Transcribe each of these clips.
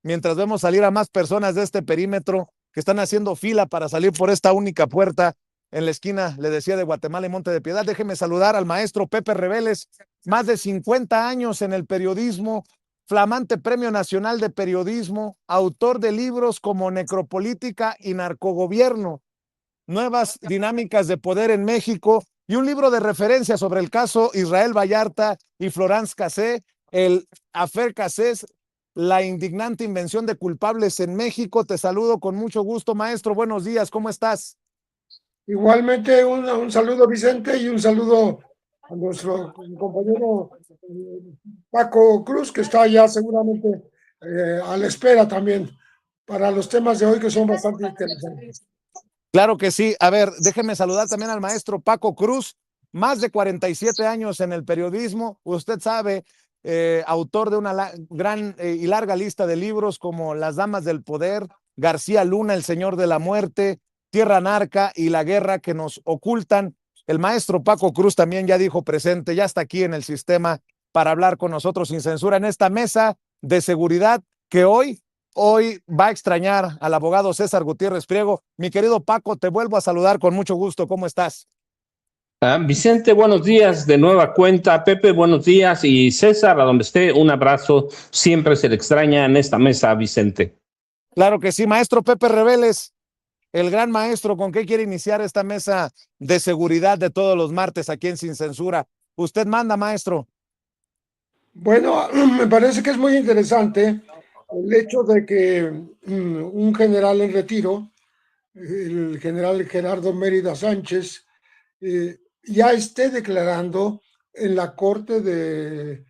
mientras vemos salir a más personas de este perímetro que están haciendo fila para salir por esta única puerta en la esquina, le decía, de Guatemala y Monte de Piedad. Déjeme saludar al maestro Pepe Reveles, más de 50 años en el periodismo, flamante Premio Nacional de Periodismo, autor de libros como Necropolítica y Narcogobierno, Nuevas Dinámicas de Poder en México, y un libro de referencia sobre el caso Israel Vallarta y Florence Cassé, el Affaire Cassés, la indignante invención de culpables en México. Te saludo con mucho gusto, maestro. Buenos días, ¿cómo estás? Igualmente un saludo, Vicente, y un saludo a nuestro compañero Paco Cruz, que está ya seguramente a la espera también para los temas de hoy, que son bastante interesantes. Claro que sí. A ver, déjeme saludar también al maestro Paco Cruz, más de 47 años en el periodismo. Usted sabe, autor de una gran y larga lista de libros como Las Damas del Poder, García Luna, El Señor de la Muerte, Tierra Narca y La Guerra que nos ocultan. El maestro Paco Cruz también ya dijo presente, ya está aquí en el sistema para hablar con nosotros sin censura en esta mesa de seguridad que hoy va a extrañar al abogado César Gutiérrez Priego. Mi querido Paco, te vuelvo a saludar con mucho gusto. ¿Cómo estás? Vicente, buenos días de nueva cuenta. Pepe, buenos días. Y César, a donde esté, un abrazo. Siempre se le extraña en esta mesa, Vicente. Claro que sí, maestro Pepe Reveles, el gran maestro, ¿con qué quiere iniciar esta mesa de seguridad de todos los martes aquí en Sin Censura? Usted manda, maestro. Bueno, me parece que es muy interesante el hecho de que un general en retiro, el general Gerardo Mérida Sánchez, ya esté declarando en la Corte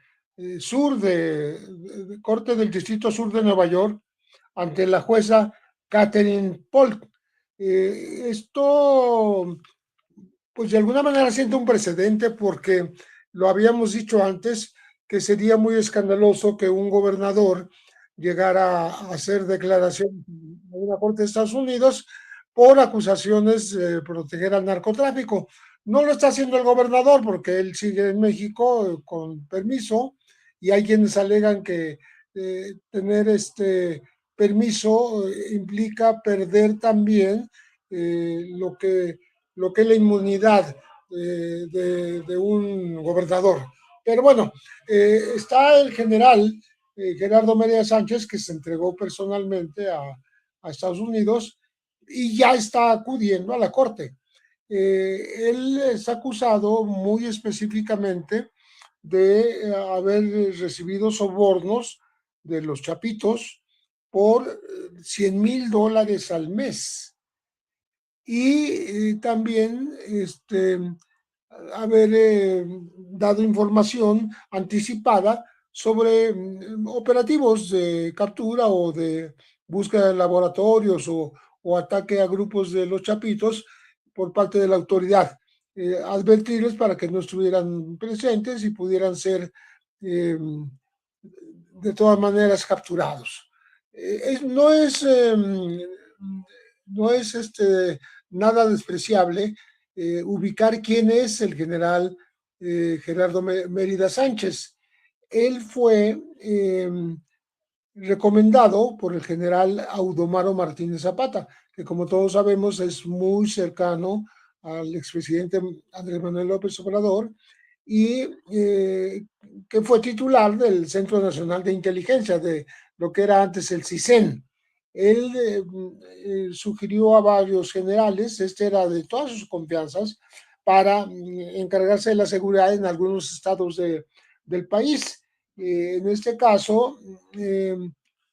Corte del Distrito Sur de Nueva York ante la jueza Catherine Polk. Esto, pues de alguna manera siente un precedente porque lo habíamos dicho antes que sería muy escandaloso que un gobernador llegara a hacer declaración en una corte de Estados Unidos por acusaciones de proteger al narcotráfico. No lo está haciendo el gobernador porque él sigue en México con permiso y hay quienes alegan que tener este permiso implica perder también lo que es la inmunidad de un gobernador. Pero bueno, está el general Gerardo Mérida Sánchez, que se entregó personalmente a Estados Unidos y ya está acudiendo a la corte. Él es acusado muy específicamente de haber recibido sobornos de los chapitos por $100,000 al mes. Y también haber dado información anticipada sobre operativos de captura o de búsqueda de laboratorios o ataque a grupos de los chapitos por parte de la autoridad. Advertirles para que no estuvieran presentes y pudieran ser de todas maneras capturados. No es nada despreciable ubicar quién es el general Gerardo Mérida Sánchez. Él fue recomendado por el general Audomaro Martínez Zapata, que como todos sabemos es muy cercano al expresidente Andrés Manuel López Obrador y que fue titular del Centro Nacional de Inteligencia, de lo que era antes el CISEN. Él sugirió a varios generales, era de todas sus confianzas, para encargarse de la seguridad en algunos estados del país. En este caso,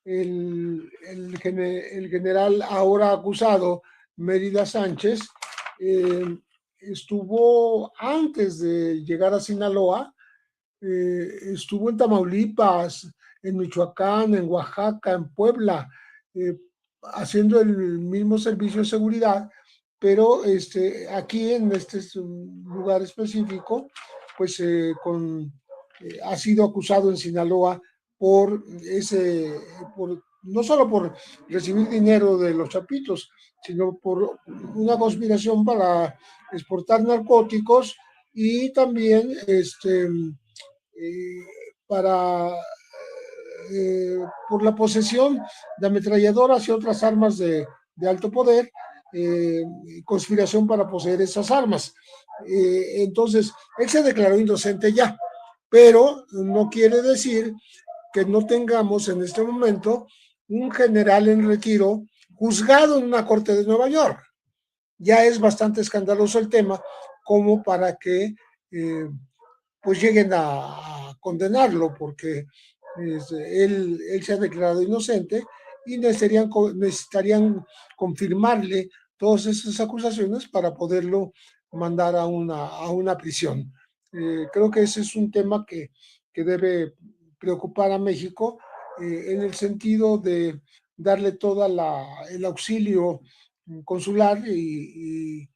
el general ahora acusado, Mérida Sánchez, estuvo antes de llegar a Sinaloa, estuvo en Tamaulipas, en Michoacán, en Oaxaca, en Puebla, haciendo el mismo servicio de seguridad, pero aquí en este lugar específico, pues ha sido acusado en Sinaloa por no solo por recibir dinero de los chapitos, sino por una conspiración para exportar narcóticos y también para por la posesión de ametralladoras y otras armas de alto poder, conspiración para poseer esas armas. Entonces, él se declaró inocente ya, pero no quiere decir que no tengamos en este momento un general en retiro juzgado en una corte de Nueva York. Ya es bastante escandaloso el tema como para que pues lleguen a condenarlo, porque él se ha declarado inocente y necesitarían confirmarle todas esas acusaciones para poderlo mandar a una prisión. Creo que ese es un tema que debe preocupar a México en el sentido de darle todo el auxilio consular y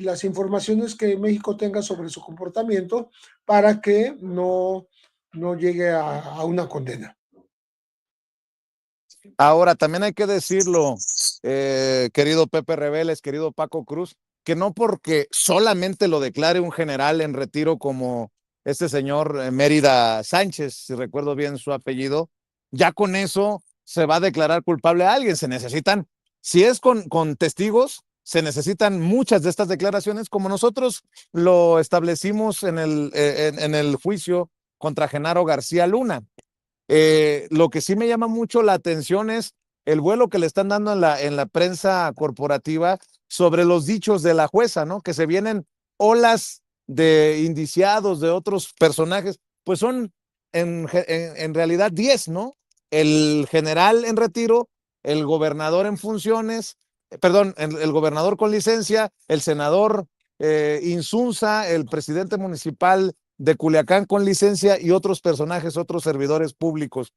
las informaciones que México tenga sobre su comportamiento para que no llegue a una condena. Ahora, también hay que decirlo, querido Pepe Reveles, querido Paco Cruz, que no porque solamente lo declare un general en retiro como este señor Mérida Sánchez, si recuerdo bien su apellido, ya con eso se va a declarar culpable a alguien. Se necesitan, si es con testigos, se necesitan muchas de estas declaraciones, como nosotros lo establecimos en el juicio contra Genaro García Luna. Lo que sí me llama mucho la atención es el vuelo que le están dando en la prensa corporativa sobre los dichos de la jueza, ¿no? Que se vienen olas de indiciados de otros personajes, pues son en realidad 10, ¿no? El general en retiro, el gobernador en funciones, perdón, el gobernador con licencia, el senador Insunza, el presidente municipal de Culiacán con licencia y otros personajes, otros servidores públicos.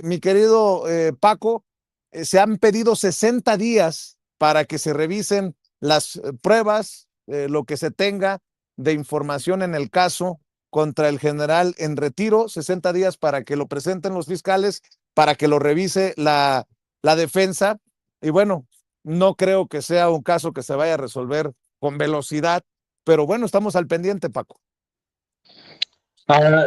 Mi querido Paco, se han pedido 60 días para que se revisen las pruebas, lo que se tenga de información en el caso contra el general en retiro, 60 días para que lo presenten los fiscales, para que lo revise la defensa. Y bueno, no creo que sea un caso que se vaya a resolver con velocidad, pero bueno, estamos al pendiente, Paco.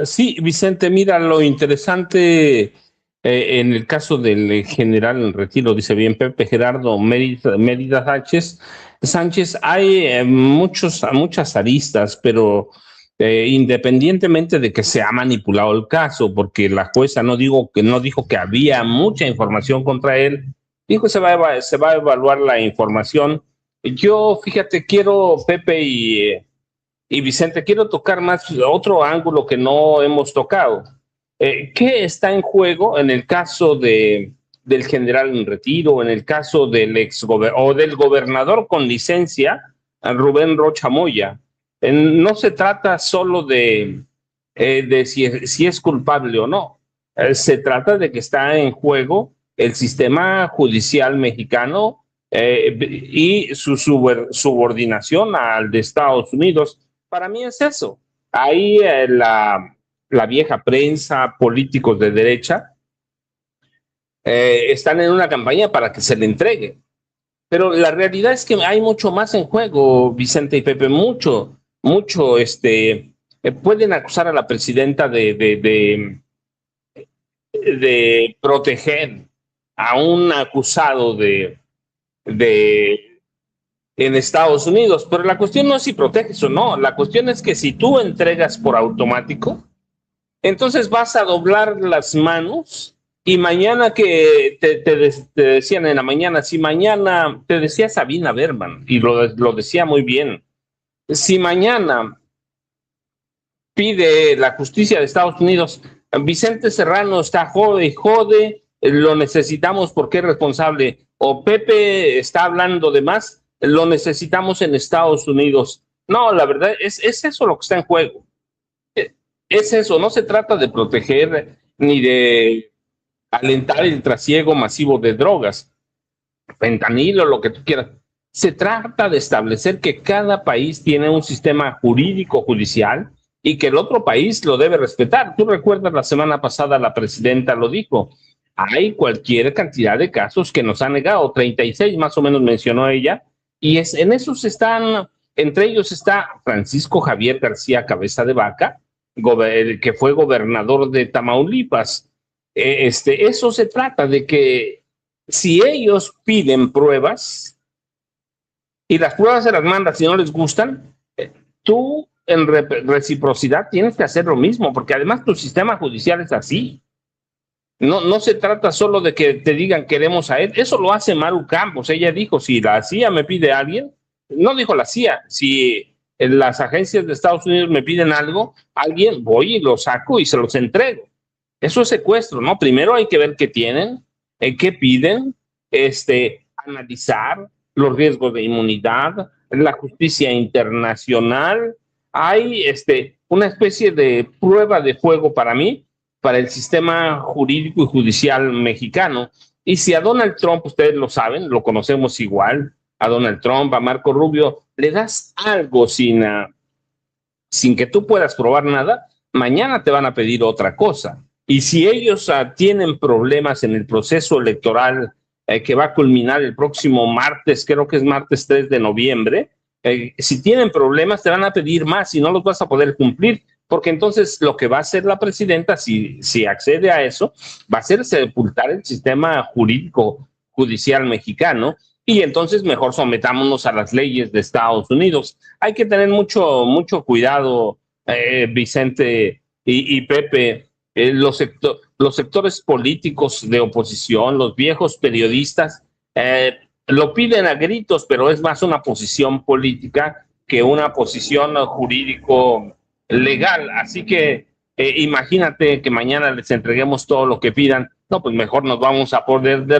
Sí, Vicente, mira, lo interesante en el caso del general en retiro, dice bien Pepe Gerardo Mérida Sánchez, hay muchas aristas, pero independientemente de que se ha manipulado el caso, porque la jueza no dijo que había mucha información contra él, dijo que se va a evaluar la información. Yo, fíjate, quiero, Pepe y Vicente, quiero tocar más otro ángulo que no hemos tocado. ¿Qué está en juego en el caso del general en retiro, en el caso del del gobernador con licencia, Rubén Rocha Moya? No se trata solo de si es culpable o no. Se trata de que está en juego el sistema judicial mexicano y su subordinación al de Estados Unidos. Para mí es eso. Ahí la vieja prensa, políticos de derecha, están en una campaña para que se le entregue. Pero la realidad es que hay mucho más en juego, Vicente y Pepe, mucho. Pueden acusar a la presidenta de proteger a un acusado en Estados Unidos, pero la cuestión no es si proteges o no, la cuestión es que si tú entregas por automático, entonces vas a doblar las manos y mañana que te decían en la mañana, si mañana, te decía Sabina Berman, y lo decía muy bien, si mañana pide la justicia de Estados Unidos, Vicente Serrano está jode y jode, lo necesitamos porque es responsable, o Pepe está hablando de más, lo necesitamos en Estados Unidos. No, la verdad es eso lo que está en juego. Es eso, no se trata de proteger ni de alentar el trasiego masivo de drogas, fentanilo, lo que tú quieras. Se trata de establecer que cada país tiene un sistema jurídico judicial y que el otro país lo debe respetar. Tú recuerdas la semana pasada la presidenta lo dijo. Hay cualquier cantidad de casos que nos han negado, 36 más o menos mencionó ella, y en esos están, entre ellos está Francisco Javier García Cabeza de Vaca, que fue gobernador de Tamaulipas. eso se trata de que si ellos piden pruebas y las pruebas se las mandas si no les gustan, tú en reciprocidad tienes que hacer lo mismo, porque además tu sistema judicial es así. No se trata solo de que te digan queremos a él, eso lo hace Maru Campos. Ella dijo, si la CIA me pide a alguien, no dijo la CIA, si las agencias de Estados Unidos me piden algo, alguien voy y lo saco y se los entrego. Eso es secuestro, ¿no? Primero hay que ver qué tienen, qué piden, analizar los riesgos de inmunidad, la justicia internacional. Hay una especie de prueba de fuego para mí, para el sistema jurídico y judicial mexicano. Y si a Donald Trump, ustedes lo saben, lo conocemos igual, a Donald Trump, a Marco Rubio, le das algo sin que tú puedas probar nada, mañana te van a pedir otra cosa. Y si ellos tienen problemas en el proceso electoral que va a culminar el próximo martes, creo que es martes 3 de noviembre, si tienen problemas te van a pedir más y no los vas a poder cumplir, porque entonces lo que va a hacer la presidenta, si accede a eso, va a ser sepultar el sistema jurídico judicial mexicano, y entonces mejor sometámonos a las leyes de Estados Unidos. Hay que tener mucho cuidado, Vicente y Pepe, los sectores políticos de oposición, los viejos periodistas, lo piden a gritos, pero es más una posición política que una posición jurídico legal. Así que imagínate que mañana les entreguemos todo lo que pidan. No, pues mejor nos vamos a poner de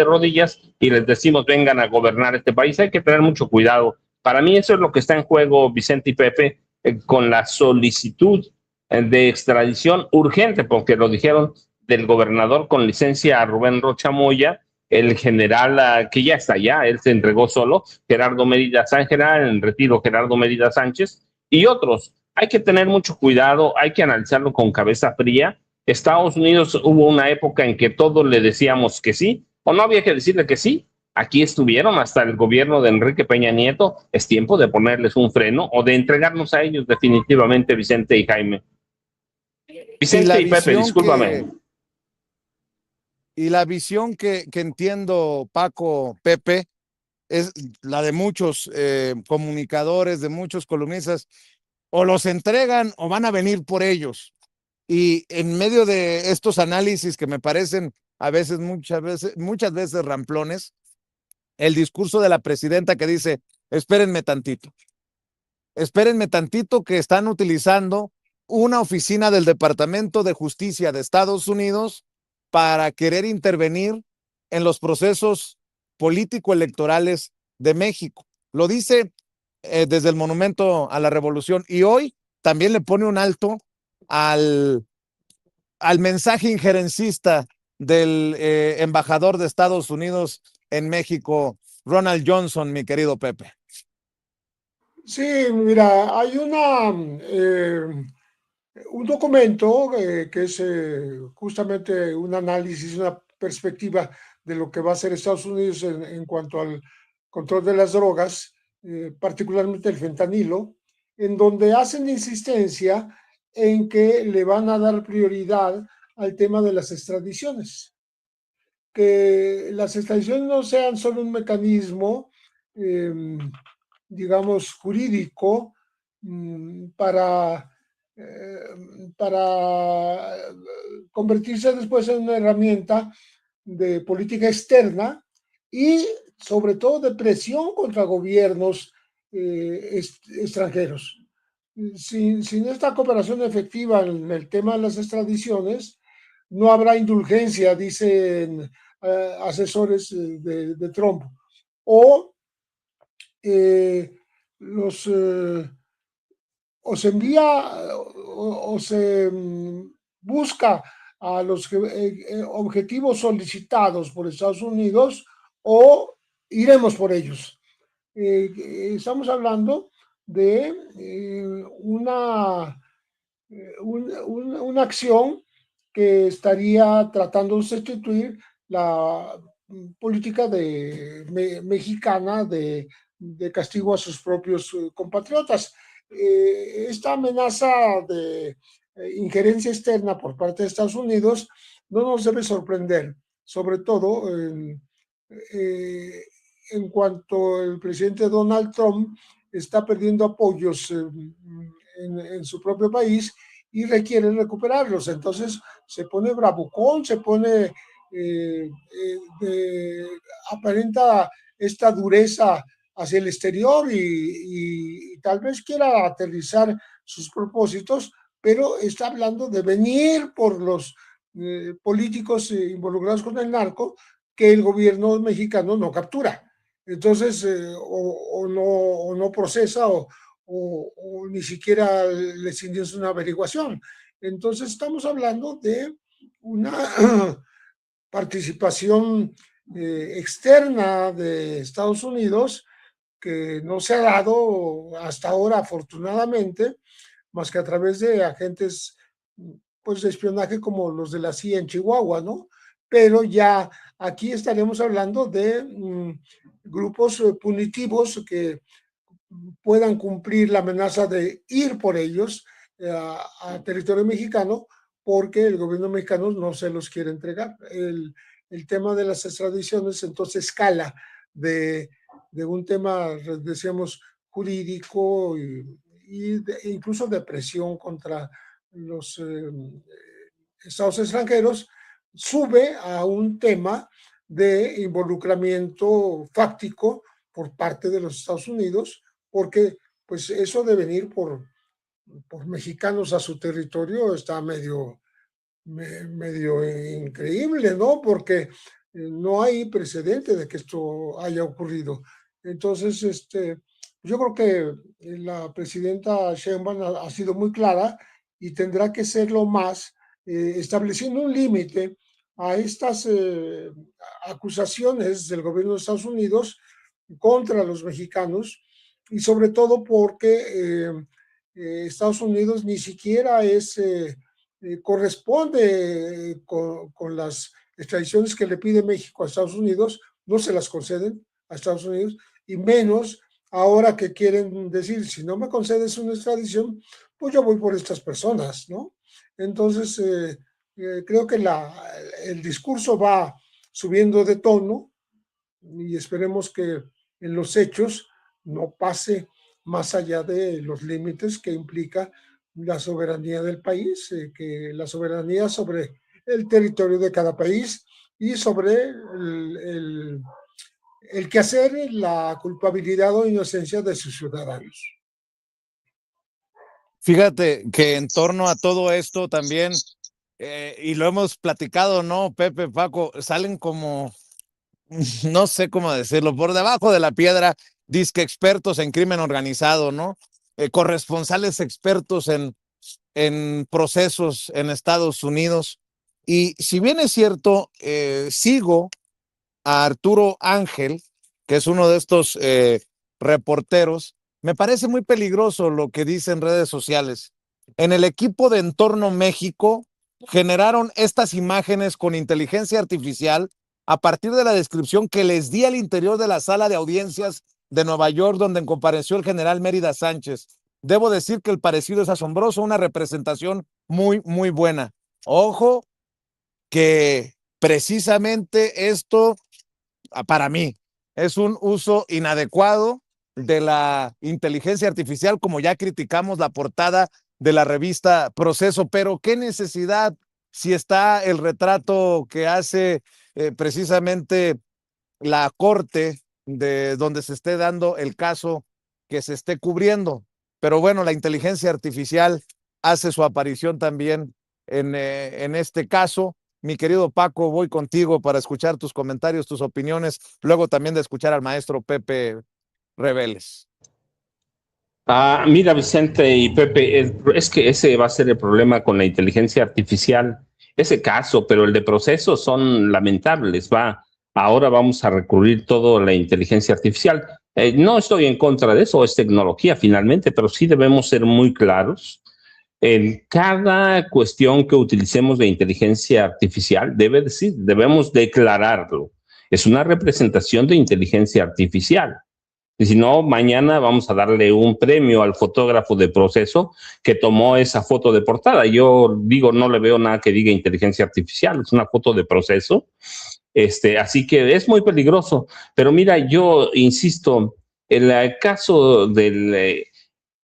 rodillas y les decimos vengan a gobernar este país. Hay que tener mucho cuidado. Para mí eso es lo que está en juego, Vicente y Pepe, con la solicitud de extradición urgente, porque lo dijeron, del gobernador con licencia Rubén Rocha Moya, el general que ya está allá, él se entregó solo, Gerardo Mérida Sánchez, general en retiro Gerardo Mérida Sánchez, y otros. Hay que tener mucho cuidado, hay que analizarlo con cabeza fría. Estados Unidos hubo una época en que todos le decíamos que sí, o no había que decirle que sí. Aquí estuvieron hasta el gobierno de Enrique Peña Nieto. Es tiempo de ponerles un freno o de entregarnos a ellos definitivamente, Vicente y Jaime. Vicente y Pepe, discúlpame. Y la visión que entiendo, Paco, Pepe, es la de muchos comunicadores, de muchos columnistas, o los entregan o van a venir por ellos. Y en medio de estos análisis que me parecen a veces, muchas veces ramplones, el discurso de la presidenta que dice, espérenme tantito que están utilizando una oficina del Departamento de Justicia de Estados Unidos para querer intervenir en los procesos político-electorales de México. Lo dice desde el Monumento a la Revolución, y hoy también le pone un alto al mensaje injerencista del embajador de Estados Unidos en México, Ronald Johnson, mi querido Pepe. Sí, mira, hay un documento que es justamente un análisis, una perspectiva de lo que va a hacer Estados Unidos en cuanto al control de las drogas, particularmente el fentanilo, en donde hacen insistencia en que le van a dar prioridad al tema de las extradiciones. Que las extradiciones no sean solo un mecanismo, digamos, jurídico para convertirse después en una herramienta de política externa y sobre todo de presión contra gobiernos extranjeros. Sin esta cooperación efectiva en el tema de las extradiciones, no habrá indulgencia, dicen asesores de Trump, o o se envía o se busca a los objetivos solicitados por Estados Unidos o iremos por ellos. Estamos hablando de una acción que estaría tratando de sustituir la política mexicana de castigo a sus propios compatriotas. Esta amenaza de injerencia externa por parte de Estados Unidos no nos debe sorprender, sobre todo en cuanto el presidente Donald Trump está perdiendo apoyos en su propio país y requiere recuperarlos. Entonces se pone bravucón, se pone, aparenta esta dureza hacia el exterior y tal vez quiera aterrizar sus propósitos, pero está hablando de venir por los políticos involucrados con el narco que el gobierno mexicano no captura. Entonces, o no procesa o ni siquiera les inicia una averiguación. Entonces, estamos hablando de una participación externa de Estados Unidos que no se ha dado hasta ahora, afortunadamente, más que a través de agentes pues, de espionaje como los de la CIA en Chihuahua, ¿no? Pero ya aquí estaremos hablando de grupos punitivos que puedan cumplir la amenaza de ir por ellos a territorio mexicano, porque el gobierno mexicano no se los quiere entregar. El tema de las extradiciones entonces escala de un tema, decíamos, jurídico incluso de presión contra los estados extranjeros, sube a un tema de involucramiento fáctico por parte de los Estados Unidos, porque pues eso de venir por mexicanos a su territorio está medio increíble, ¿no? Porque no hay precedente de que esto haya ocurrido. Entonces, yo creo que la presidenta Sheinbaum ha sido muy clara y tendrá que serlo más, estableciendo un límite a estas acusaciones del gobierno de Estados Unidos contra los mexicanos, y sobre todo porque Estados Unidos ni siquiera corresponde con las extradiciones que le pide México a Estados Unidos, no se las conceden a Estados Unidos, y menos ahora que quieren decir, si no me concedes una extradición, pues yo voy por estas personas, ¿no? Entonces, creo que el discurso va subiendo de tono y esperemos que en los hechos no pase más allá de los límites que implica la soberanía del país, que la soberanía sobre el territorio de cada país y sobre el quehacer, la culpabilidad o inocencia de sus ciudadanos. Fíjate que en torno a todo esto también, y lo hemos platicado, ¿no, Pepe, Paco? Salen como, no sé cómo decirlo, por debajo de la piedra, disque expertos en crimen organizado, ¿no? Corresponsales expertos en procesos en Estados Unidos. Y si bien es cierto, sigo a Arturo Ángel, que es uno de estos reporteros, me parece muy peligroso lo que dice en redes sociales. En el equipo de Entorno México generaron estas imágenes con inteligencia artificial a partir de la descripción que les di al interior de la sala de audiencias de Nueva York, donde compareció el general Mérida Sánchez. Debo decir que el parecido es asombroso, una representación muy, muy buena. Ojo, que precisamente esto, para mí, es un uso inadecuado de la inteligencia artificial, como ya criticamos la portada de la revista Proceso, pero qué necesidad si está el retrato que hace precisamente la corte de donde se esté dando el caso que se esté cubriendo. Pero bueno, la inteligencia artificial hace su aparición también en este caso. Mi querido Paco, voy contigo para escuchar tus comentarios, tus opiniones, luego también de escuchar al maestro Pepe Reveles. Mira, Vicente y Pepe, es que ese va a ser el problema con la inteligencia artificial, ese caso, pero el de Proceso son lamentables. Ahora vamos a recurrir todo a la inteligencia artificial. No estoy en contra de eso, es tecnología finalmente, pero sí debemos ser muy claros. En cada cuestión que utilicemos de inteligencia artificial, debemos declararlo. Es una representación de inteligencia artificial. Y si no, mañana vamos a darle un premio al fotógrafo de proceso que tomó esa foto de portada. Yo digo, no le veo nada que diga inteligencia artificial, es una foto de proceso. Así que es muy peligroso. Pero mira, yo insisto, el caso del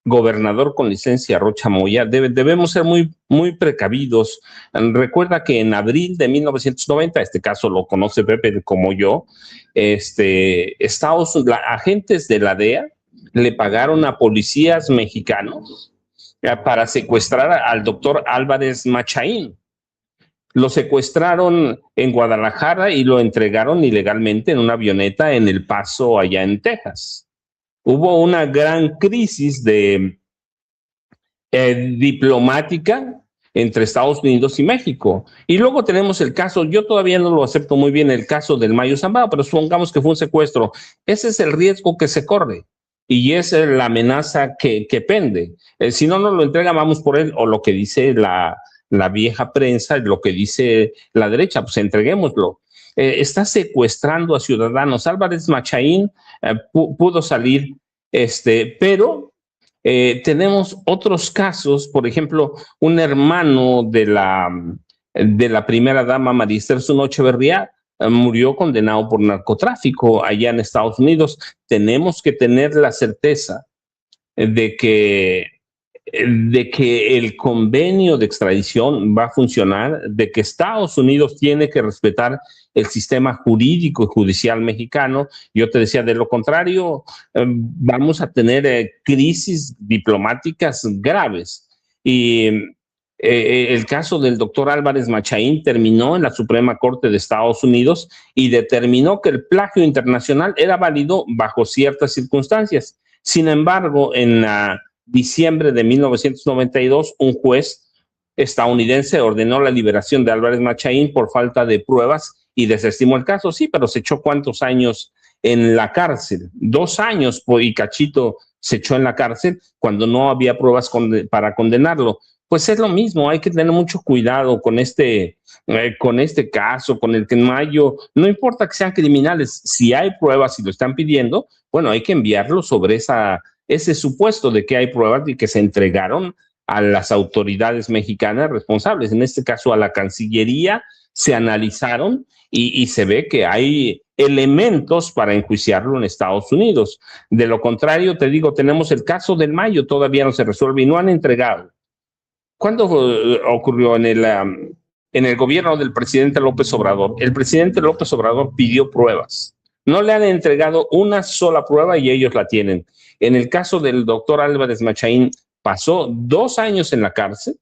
gobernador con licencia Rocha Moya, debemos ser muy precavidos. Recuerda que en abril de 1990, este caso lo conoce Pepe como yo, agentes de la DEA le pagaron a policías mexicanos para secuestrar al doctor Álvarez Machaín. Lo secuestraron en Guadalajara y lo entregaron ilegalmente en una avioneta en El Paso, allá en Texas. Hubo una gran crisis diplomática entre Estados Unidos y México. Y luego tenemos el caso, yo todavía no lo acepto muy bien, el caso del Mayo Zambada, pero supongamos que fue un secuestro. Ese es el riesgo que se corre y esa es la amenaza que pende. Si no nos lo entrega, vamos por él, o lo que dice la vieja prensa, lo que dice la derecha, pues entreguémoslo. Está secuestrando a ciudadanos. Álvarez Machaín pudo salir, pero tenemos otros casos, por ejemplo, un hermano de la primera dama María Esther Zuno Echeverría murió condenado por narcotráfico allá en Estados Unidos. Tenemos que tener la certeza de que el convenio de extradición va a funcionar, de que Estados Unidos tiene que respetar el sistema jurídico y judicial mexicano. Yo te decía, de lo contrario, vamos a tener crisis diplomáticas graves. Y el caso del doctor Álvarez Machaín terminó en la Suprema Corte de Estados Unidos y determinó que el plagio internacional era válido bajo ciertas circunstancias. Sin embargo, en diciembre de 1992, un juez estadounidense ordenó la liberación de Álvarez Machaín por falta de pruebas y desestimó el caso. Sí, pero se echó ¿cuántos años en la cárcel? 2 años y cachito se echó en la cárcel cuando no había pruebas para condenarlo. Pues es lo mismo, hay que tener mucho cuidado con este caso, con el que en mayo, no importa que sean criminales, si hay pruebas y lo están pidiendo, bueno, hay que enviarlo sobre ese supuesto de que hay pruebas y que se entregaron a las autoridades mexicanas responsables, en este caso a la Cancillería, se analizaron y se ve que hay elementos para enjuiciarlo en Estados Unidos. De lo contrario, te digo, tenemos el caso del Mayo, todavía no se resuelve y no han entregado. ¿Cuándo ocurrió? En el gobierno del presidente López Obrador. El presidente López Obrador pidió pruebas. No le han entregado una sola prueba y ellos la tienen. En el caso del doctor Álvarez Machaín, pasó 2 años en la cárcel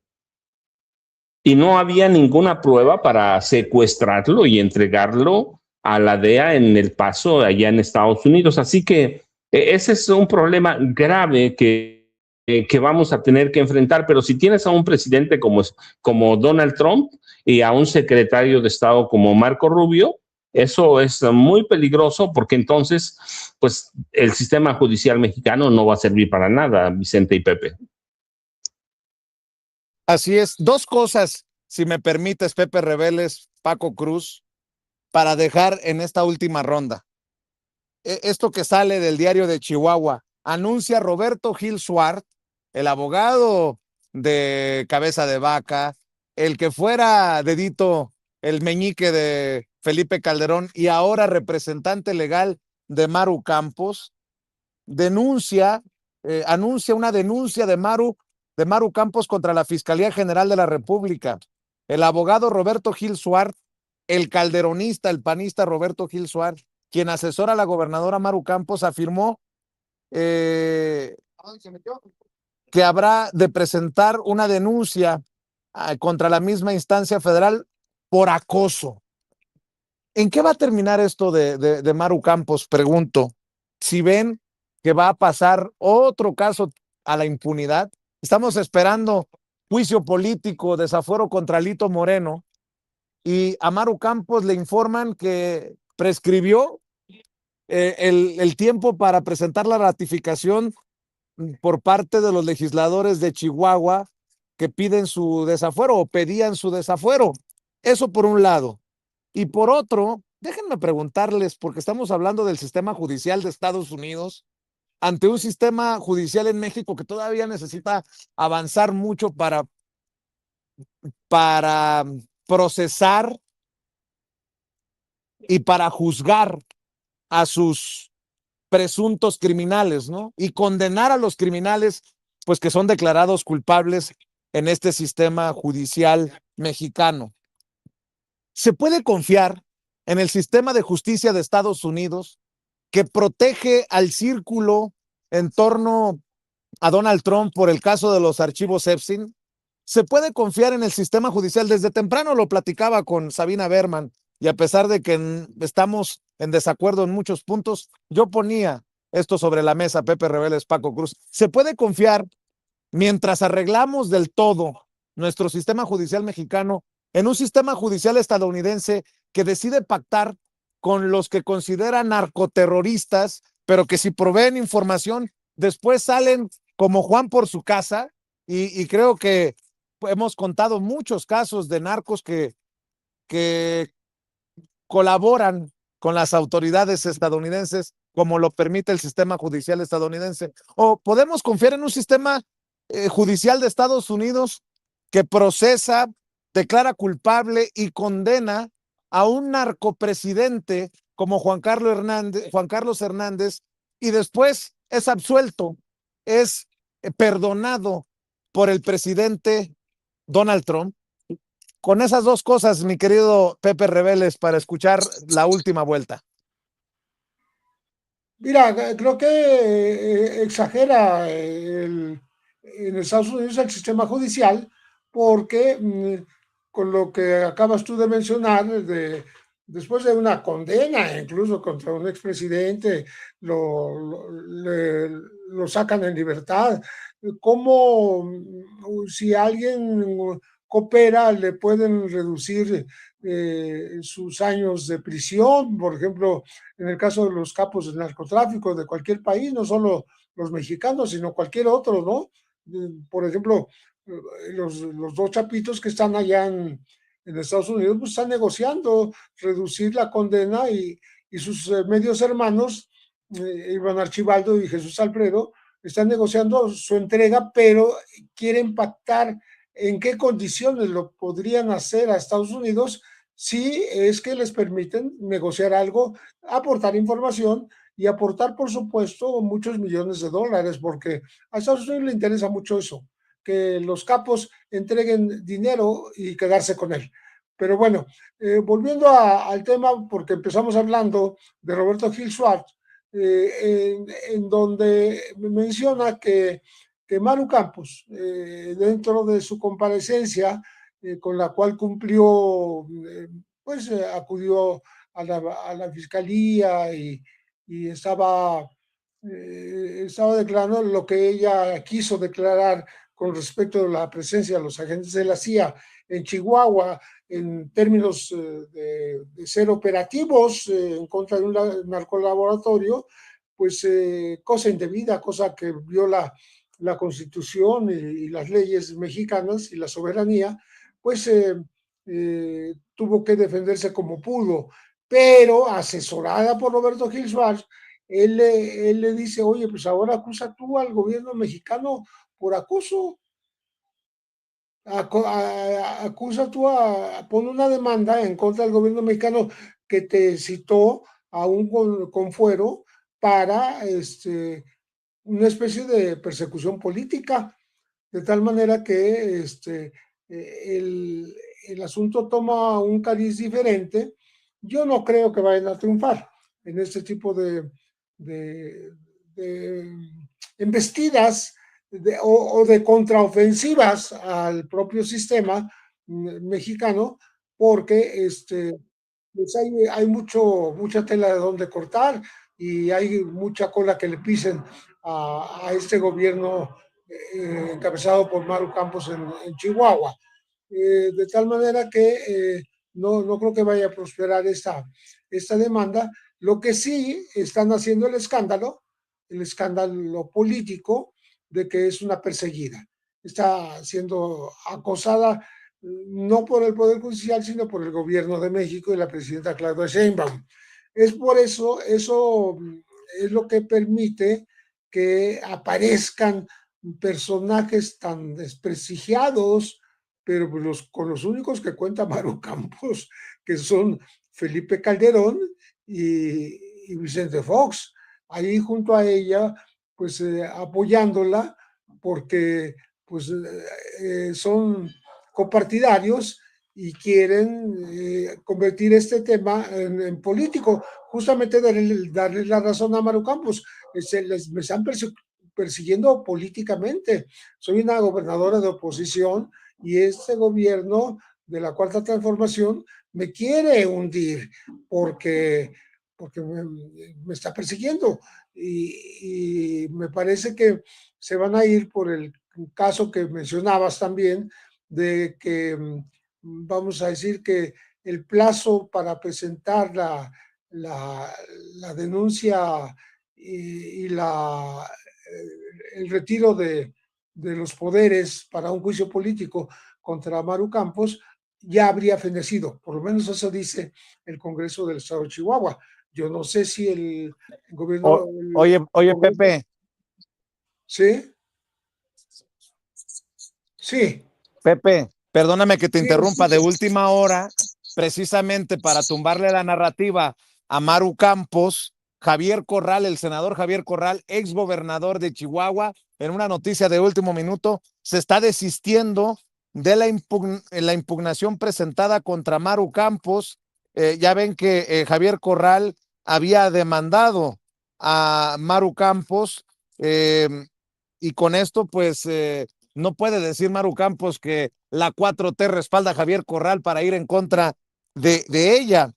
y no había ninguna prueba para secuestrarlo y entregarlo a la DEA en El Paso, allá en Estados Unidos. Así que ese es un problema grave que vamos a tener que enfrentar, pero si tienes a un presidente como Donald Trump y a un secretario de Estado como Marco Rubio, eso es muy peligroso porque entonces, pues, el sistema judicial mexicano no va a servir para nada, Vicente y Pepe. Así es. 2 cosas, si me permites, Pepe Reveles, Paco Cruz, para dejar en esta última ronda. Esto que sale del diario de Chihuahua, anuncia Roberto Gil Suart, el abogado de Cabeza de Vaca, el que fuera dedito, el meñique de Felipe Calderón y ahora representante legal de Maru Campos, anuncia una denuncia de Maru Campos contra la Fiscalía General de la República. El abogado Roberto Gil Suart, el calderonista, el panista Roberto Gil Suart, quien asesora a la gobernadora Maru Campos, afirmó que habrá de presentar una denuncia contra la misma instancia federal por acoso. ¿En qué va a terminar esto de Maru Campos? Pregunto. Si ven que va a pasar otro caso a la impunidad, estamos esperando juicio político, desafuero contra Lito Moreno, y a Maru Campos le informan que prescribió el tiempo para presentar la ratificación por parte de los legisladores de Chihuahua que piden su desafuero o pedían su desafuero. Eso por un lado. Y por otro, déjenme preguntarles, porque estamos hablando del sistema judicial de Estados Unidos, ante un sistema judicial en México que todavía necesita avanzar mucho para procesar y para juzgar a sus presuntos criminales, ¿no? Y condenar a los criminales, pues que son declarados culpables en este sistema judicial mexicano. ¿Se puede confiar en el sistema de justicia de Estados Unidos que protege al círculo en torno a Donald Trump por el caso de los archivos Epstein? ¿Se puede confiar en el sistema judicial? Desde temprano lo platicaba con Sabina Berman y a pesar de que estamos en desacuerdo en muchos puntos, yo ponía esto sobre la mesa, Pepe Reveles, Paco Cruz. ¿Se puede confiar mientras arreglamos del todo nuestro sistema judicial mexicano en un sistema judicial estadounidense que decide pactar con los que consideran narcoterroristas, pero que si proveen información, después salen como Juan por su casa? Y creo que hemos contado muchos casos de narcos que colaboran con las autoridades estadounidenses, como lo permite el sistema judicial estadounidense. O podemos confiar en un sistema judicial de Estados Unidos que procesa, declara culpable y condena a un narcopresidente como Juan Carlos Hernández, y después es absuelto, es perdonado por el presidente Donald Trump. Con esas dos cosas, mi querido Pepe Reveles, para escuchar la última vuelta. Mira, creo que exagera en Estados Unidos el sistema judicial porque con lo que acabas tú de mencionar, después de una condena incluso contra un expresidente, lo sacan en libertad. ¿Cómo si alguien coopera le pueden reducir sus años de prisión? Por ejemplo, en el caso de los capos del narcotráfico de cualquier país, no solo los mexicanos, sino cualquier otro, ¿no? Por ejemplo, los dos chapitos que están allá en Estados Unidos, pues están negociando reducir la condena y sus medios hermanos, Iván Archibaldo y Jesús Alfredo, están negociando su entrega, pero quieren pactar en qué condiciones lo podrían hacer a Estados Unidos si es que les permiten negociar algo, aportar información y aportar, por supuesto, muchos millones de dólares, porque a Estados Unidos le interesa mucho eso, que los capos entreguen dinero y quedarse con él. Pero bueno, volviendo al tema, porque empezamos hablando de Roberto Gil Suárez, en donde menciona que Maru Campos, dentro de su comparecencia, con la cual cumplió, pues acudió a la fiscalía y estaba declarando lo que ella quiso declarar con respecto a la presencia de los agentes de la CIA en Chihuahua, en términos de ser operativos en contra de un narcolaboratorio, pues cosa indebida, cosa que viola la Constitución y las leyes mexicanas y la soberanía, pues tuvo que defenderse como pudo, pero asesorada por Roberto Gil Suárez, él le dice, oye, pues ahora acusa tú al gobierno mexicano por acoso, acusa tú pon una demanda en contra del gobierno mexicano que te citó a con fuero para una especie de persecución política, de tal manera que el asunto toma un cariz diferente. Yo no creo que vayan a triunfar en este tipo de embestidas o de contraofensivas al propio sistema mexicano, porque pues hay mucha tela de donde cortar y hay mucha cola que le pisen a este gobierno encabezado por Maru Campos en Chihuahua. De tal manera que no creo que vaya a prosperar esta demanda. Lo que sí están haciendo el escándalo político de que es una perseguida. Está siendo acosada no por el Poder Judicial, sino por el gobierno de México y la presidenta Claudia Sheinbaum. Es por eso es lo que permite que aparezcan personajes tan desprestigiados, pero pues con los únicos que cuenta Maru Campos, que son Felipe Calderón y Vicente Fox, ahí junto a ella, pues apoyándola, porque pues son copartidarios y quieren convertir este tema en político, justamente darle la razón a Maru Campos. Me están persiguiendo políticamente. Soy una gobernadora de oposición y este gobierno de la Cuarta Transformación me quiere hundir porque me está persiguiendo y me parece que se van a ir por el caso que mencionabas también de que vamos a decir que el plazo para presentar la denuncia y el retiro de los poderes para un juicio político contra Maru Campos ya habría fenecido, por lo menos eso dice el Congreso del Estado de Chihuahua. Yo no sé si el gobierno... Oye, Pepe. ¿Sí? Sí. Pepe, perdóname que te interrumpa, de última hora, precisamente para tumbarle la narrativa a Maru Campos, Javier Corral, el senador Javier Corral, ex gobernador de Chihuahua, en una noticia de último minuto, se está desistiendo de la impugnación presentada contra Maru Campos. Ya ven que Javier Corral había demandado a Maru Campos y con esto pues no puede decir Maru Campos que la 4T respalda a Javier Corral para ir en contra de ella.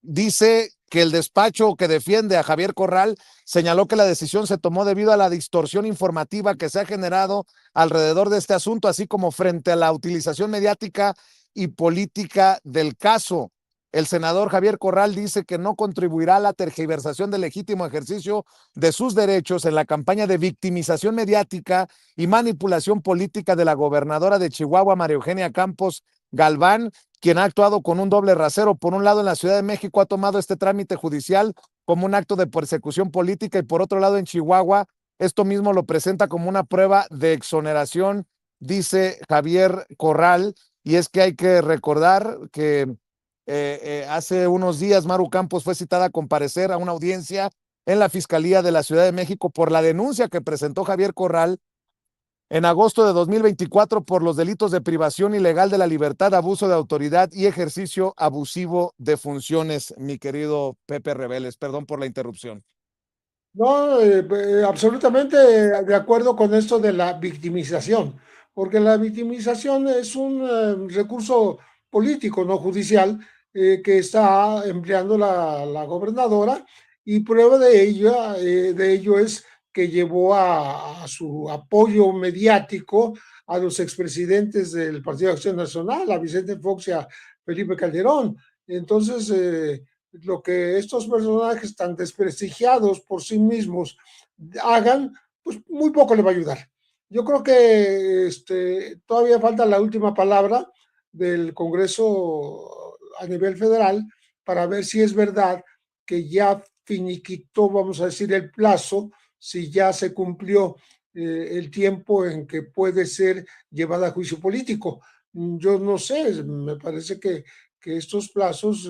Dice que el despacho que defiende a Javier Corral señaló que la decisión se tomó debido a la distorsión informativa que se ha generado alrededor de este asunto, así como frente a la utilización mediática y política del caso. El senador Javier Corral dice que no contribuirá a la tergiversación del legítimo ejercicio de sus derechos en la campaña de victimización mediática y manipulación política de la gobernadora de Chihuahua, María Eugenia Campos Galván, quien ha actuado con un doble rasero. Por un lado, en la Ciudad de México ha tomado este trámite judicial como un acto de persecución política y por otro lado, en Chihuahua, esto mismo lo presenta como una prueba de exoneración, dice Javier Corral. Y es que hay que recordar que hace unos días Maru Campos fue citada a comparecer a una audiencia en la Fiscalía de la Ciudad de México por la denuncia que presentó Javier Corral en agosto de 2024 por los delitos de privación ilegal de la libertad, abuso de autoridad y ejercicio abusivo de funciones, mi querido Pepe Reveles. Perdón por la interrupción. No, absolutamente de acuerdo con esto de la victimización, porque la victimización es un recurso político, no judicial, que está empleando la gobernadora y prueba de ello es que llevó a su apoyo mediático a los expresidentes del Partido de Acción Nacional, a Vicente Fox y a Felipe Calderón. Entonces, lo que estos personajes tan desprestigiados por sí mismos hagan, pues muy poco le va a ayudar. Yo creo que todavía falta la última palabra del Congreso a nivel federal para ver si es verdad que ya finiquitó, vamos a decir, el plazo, si ya se cumplió el tiempo en que puede ser llevada a juicio político. Yo no sé, me parece que estos plazos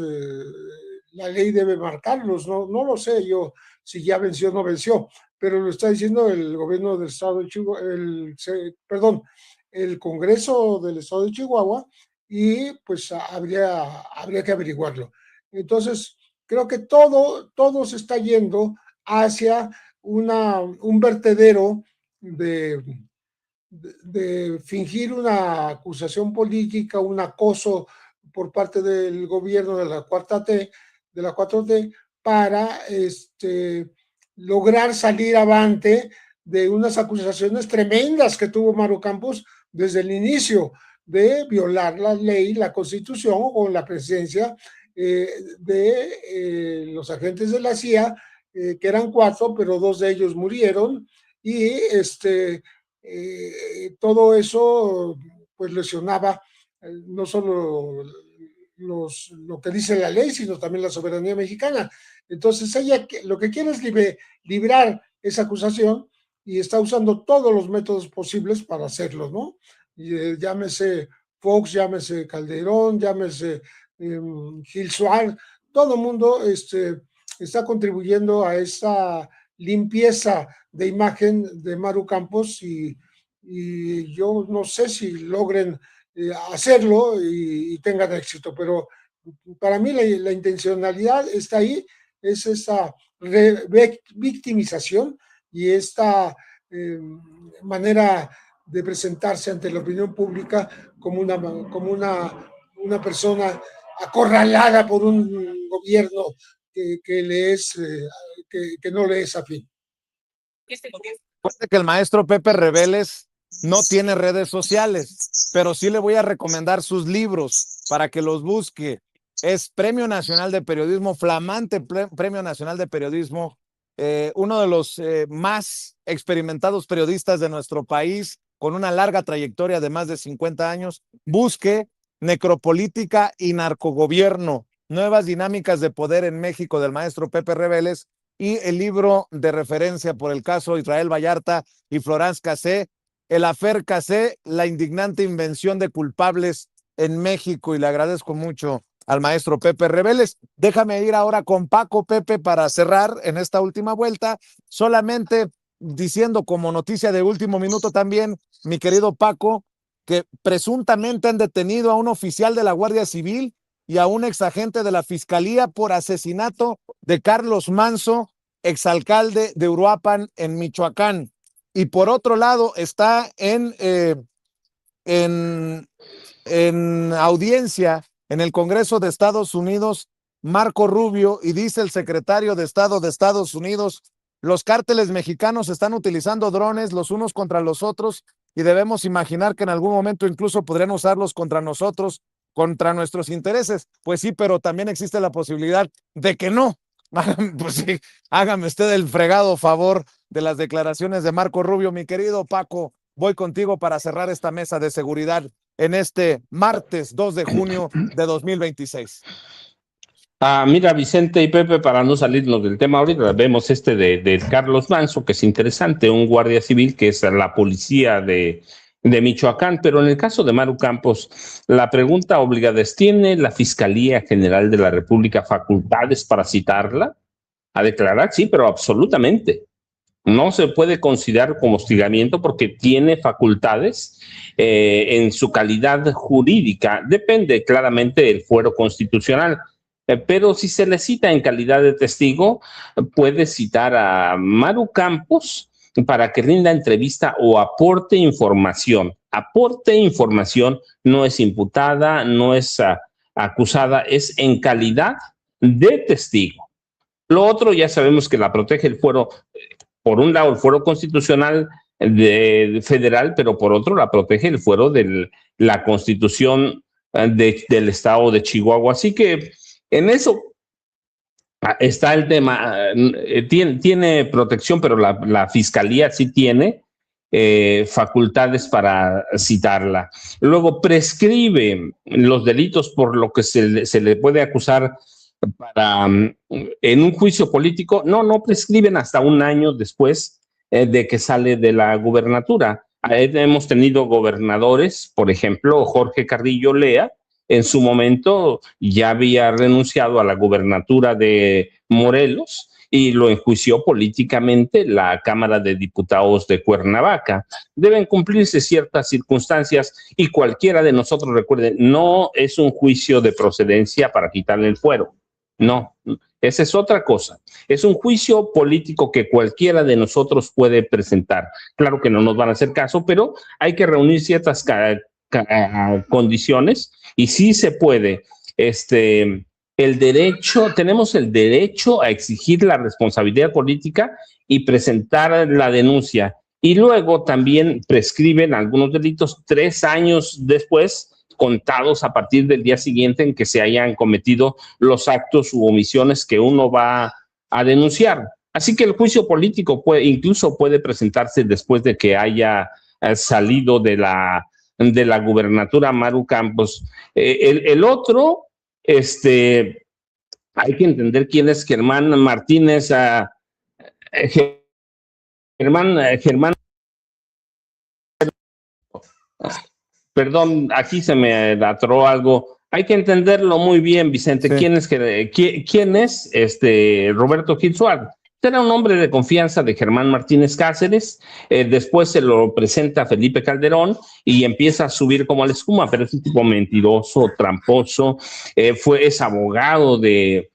la ley debe marcarlos, no lo sé yo si ya venció o no venció, pero lo está diciendo el gobierno del estado de Chihuahua, el Congreso del estado de Chihuahua y pues habría que averiguarlo. Entonces, creo que todo se está yendo hacia un vertedero de fingir una acusación política, un acoso por parte del gobierno de la 4T, para lograr salir avante de unas acusaciones tremendas que tuvo Maru Campos desde el inicio de violar la ley, la constitución o la presencia de los agentes de la CIA, que eran 4, pero 2 de ellos murieron y todo eso pues lesionaba no solo lo que dice la ley, sino también la soberanía mexicana. Entonces ella lo que quiere es librar esa acusación y está usando todos los métodos posibles para hacerlo, ¿no? Y, llámese Fox, llámese Calderón, llámese Gil Suárez, todo el mundo está contribuyendo a esa limpieza de imagen de Maru Campos y yo no sé si logren hacerlo y tengan éxito, pero para mí la intencionalidad está ahí, es esa victimización y esta manera de presentarse ante la opinión pública como una persona acorralada por un gobierno que no le es afín. Recuerde que el maestro Pepe Reveles no tiene redes sociales, pero sí le voy a recomendar sus libros para que los busque. Es Premio Nacional de Periodismo, flamante Premio Nacional de Periodismo, uno de los más experimentados periodistas de nuestro país, con una larga trayectoria de más de 50 años. Busque Necropolítica y Narcogobierno, nuevas dinámicas de poder en México, del maestro Pepe Reveles, y el libro de referencia por el caso Israel Vallarta y Florence Cassé, el Affaire Cassé, la indignante invención de culpables en México, y le agradezco mucho al maestro Pepe Reveles. Déjame ir ahora con Paco, Pepe, para cerrar en esta última vuelta, solamente diciendo como noticia de último minuto también, mi querido Paco, que presuntamente han detenido a un oficial de la Guardia Civil y a un exagente de la Fiscalía por asesinato de Carlos Manso, exalcalde de Uruapan, en Michoacán. Y por otro lado está en audiencia en el Congreso de Estados Unidos Marco Rubio, y dice el secretario de Estado de Estados Unidos: los cárteles mexicanos están utilizando drones los unos contra los otros y debemos imaginar que en algún momento incluso podrían usarlos contra nosotros, contra nuestros intereses. Pues sí, pero también existe la posibilidad de que no. Pues sí, hágame usted el fregado favor de las declaraciones de Marco Rubio. Mi querido Paco, voy contigo para cerrar esta mesa de seguridad en este martes 2 de junio de 2026. Mira, Vicente y Pepe, para no salirnos del tema ahorita, vemos de Carlos Manso, que es interesante, un guardia civil que es la policía de Michoacán, pero en el caso de Maru Campos, la pregunta obligada es: ¿tiene la Fiscalía General de la República facultades para citarla a declarar? Sí, pero absolutamente. No se puede considerar como hostigamiento porque tiene facultades en su calidad jurídica. Depende claramente del fuero constitucional. Pero si se le cita en calidad de testigo, puede citar a Maru Campos para que rinda entrevista o aporte información. Aporte información, no es imputada, no es acusada, es en calidad de testigo. Lo otro ya sabemos que la protege el fuero, por un lado el fuero constitucional federal, pero por otro la protege el fuero de la Constitución del estado de Chihuahua. Así que en eso está el tema. Tiene protección, pero la Fiscalía sí tiene facultades para citarla. Luego prescribe los delitos por lo que se le puede acusar en un juicio político. No prescriben hasta un año después de que sale de la gubernatura. Hemos tenido gobernadores, por ejemplo, Jorge Carrillo Lea, en su momento ya había renunciado a la gubernatura de Morelos y lo enjuició políticamente la Cámara de Diputados de Cuernavaca. Deben cumplirse ciertas circunstancias y cualquiera de nosotros, recuerden, no es un juicio de procedencia para quitarle el fuero. No, esa es otra cosa. Es un juicio político que cualquiera de nosotros puede presentar. Claro que no nos van a hacer caso, pero hay que reunir ciertas condiciones y sí se puede. Tenemos el derecho a exigir la responsabilidad política y presentar la denuncia. Y luego también prescriben algunos delitos 3 años después, contados a partir del día siguiente en que se hayan cometido los actos u omisiones que uno va a denunciar. Así que el juicio político incluso puede presentarse después de que haya salido de la gubernatura Maru Campos. El otro, hay que entender quién es Germán Martínez Germán, perdón, aquí se me atoró algo. Hay que entenderlo muy bien, Vicente. Sí. ¿Quién es Roberto Gil Suárez? Era un hombre de confianza de Germán Martínez Cáceres, después se lo presenta a Felipe Calderón y empieza a subir como la espuma, pero es un tipo mentiroso, tramposo, es abogado de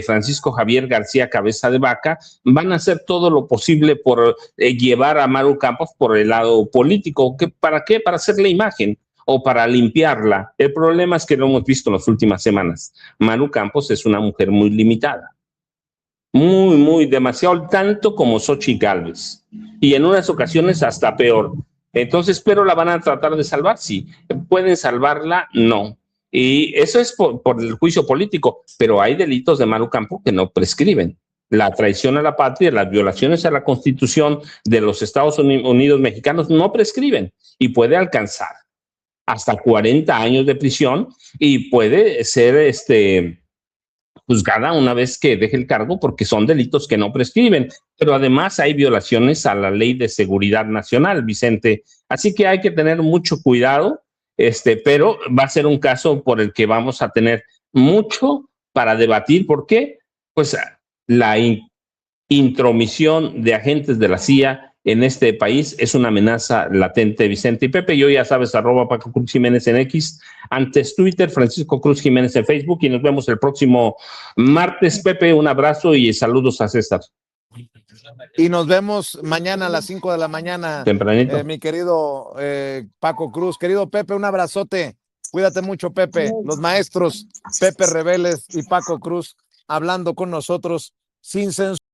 Francisco Javier García Cabeza de Vaca. Van a hacer todo lo posible por llevar a Maru Campos por el lado político. ¿Para qué? Para hacerle imagen o para limpiarla. El problema es que lo hemos visto en las últimas semanas. Maru Campos es una mujer muy limitada. Muy, demasiado, tanto como Xochitl Gálvez. Y en unas ocasiones hasta peor. Entonces, pero la van a tratar de salvar, sí. ¿Pueden salvarla? No. Y eso es por el juicio político, pero hay delitos de Maru Campos que no prescriben. La traición a la patria, las violaciones a la Constitución de los Estados Unidos mexicanos no prescriben y puede alcanzar hasta 40 años de prisión y puede ser juzgada una vez que deje el cargo porque son delitos que no prescriben. Pero además hay violaciones a la Ley de Seguridad Nacional, Vicente. Así que hay que tener mucho cuidado, pero va a ser un caso por el que vamos a tener mucho para debatir. ¿Por qué? Pues la intromisión de agentes de la CIA en este país es una amenaza latente, Vicente. Y Pepe, yo ya sabes, @Paco Cruz Jiménez en X, antes Twitter, Francisco Cruz Jiménez en Facebook, y nos vemos el próximo martes. Pepe, un abrazo y saludos a César. Y nos vemos mañana a las 5 de la mañana. Tempranito. Mi querido Paco Cruz. Querido Pepe, un abrazote. Cuídate mucho, Pepe. Los maestros Pepe Reveles y Paco Cruz hablando con nosotros sin censura.